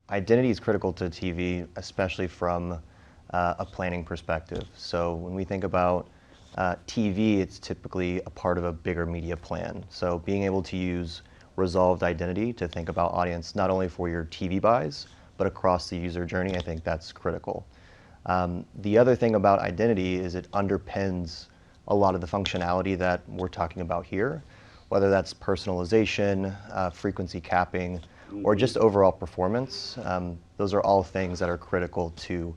identity is critical to TV, especially from a planning perspective. So when we think about TV, it's typically a part of a bigger media plan. So being able to use resolved identity to think about audience not only for your TV buys, but across the user journey, I think that's critical. The other thing about identity is it underpins a lot of the functionality that we're talking about here, whether that's personalization, frequency capping, or just overall performance. Those are all things that are critical to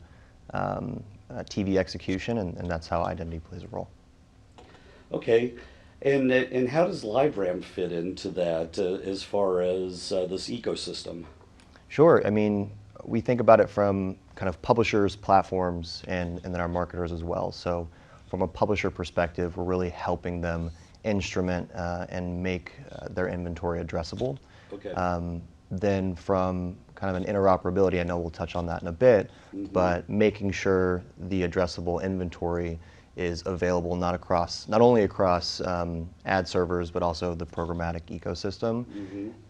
TV execution, and that's how identity plays a role. Okay, and how does LiveRamp fit into that as far as this ecosystem? Sure. I mean, we think about it from kind of publishers, platforms, and then our marketers as well. So from a publisher perspective, we're really helping them instrument and make their inventory addressable. Okay. Then from kind of an interoperability, I know we'll touch on that in a bit, but making sure the addressable inventory is available not only across ad servers, but also the programmatic ecosystem.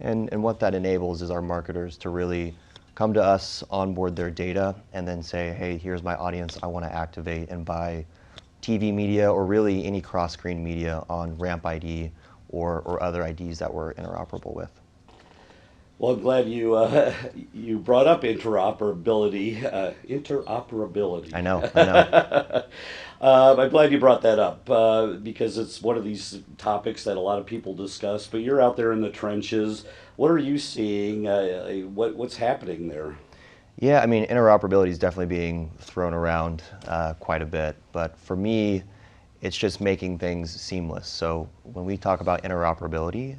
And what that enables is our marketers to really come to us, onboard their data, and then say, hey, here's my audience, I want to activate and buy TV media or really any cross-screen media on Ramp ID or other IDs that we're interoperable with. Well, I'm glad you brought up interoperability. Interoperability. I know. I'm glad you brought that up because it's one of these topics that a lot of people discuss. But you're out there in the trenches. What are you seeing? What's happening there? Yeah, I mean, interoperability is definitely being thrown around quite a bit. But for me, it's just making things seamless. So when we talk about interoperability,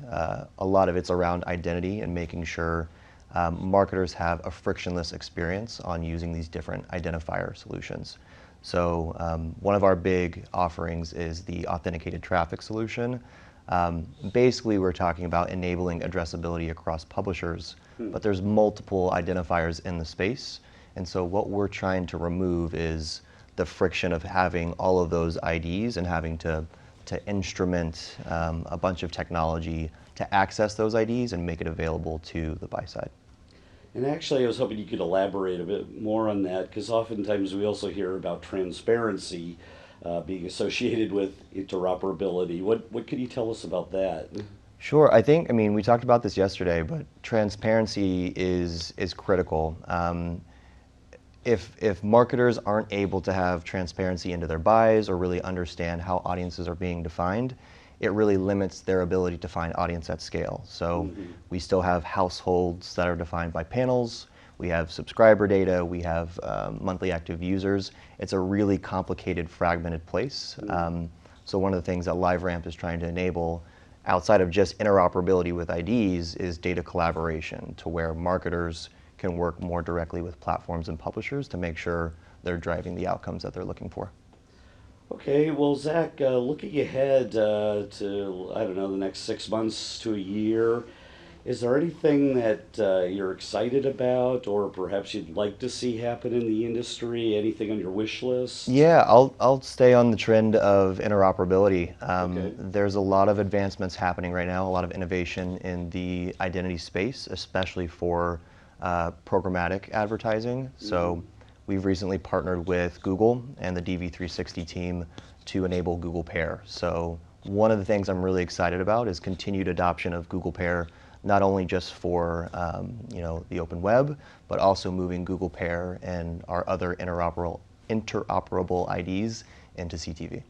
a lot of it's around identity and making sure marketers have a frictionless experience on using these different identifier solutions. So one of our big offerings is the authenticated traffic solution. Basically, we're talking about enabling addressability across publishers, but there's multiple identifiers in the space. And so what we're trying to remove is the friction of having all of those IDs and having to instrument a bunch of technology to access those IDs and make it available to the buy side. And actually, I was hoping you could elaborate a bit more on that because oftentimes we also hear about transparency being associated with interoperability. What could you tell us about that? Sure. I mean, we talked about this yesterday, but transparency is critical. If marketers aren't able to have transparency into their buys or really understand how audiences are being defined, it really limits their ability to find audience at scale. So we still have households that are defined by panels, we have subscriber data, we have monthly active users. It's a really complicated, fragmented place. So one of the things that LiveRamp is trying to enable outside of just interoperability with IDs is data collaboration to where marketers can work more directly with platforms and publishers to make sure they're driving the outcomes that they're looking for. Okay, well, Zach, looking ahead to, I don't know, the next 6 months to a year, is there anything that you're excited about or perhaps you'd like to see happen in the industry? Anything on your wish list? Yeah, I'll stay on the trend of interoperability. Okay. There's a lot of advancements happening right now, a lot of innovation in the identity space, especially for programmatic advertising. So we've recently partnered with Google and the DV360 team to enable Google Pair. So one of the things I'm really excited about is continued adoption of Google Pair, not only just for the open web, but also moving Google Pair and our other interoperable IDs into CTV.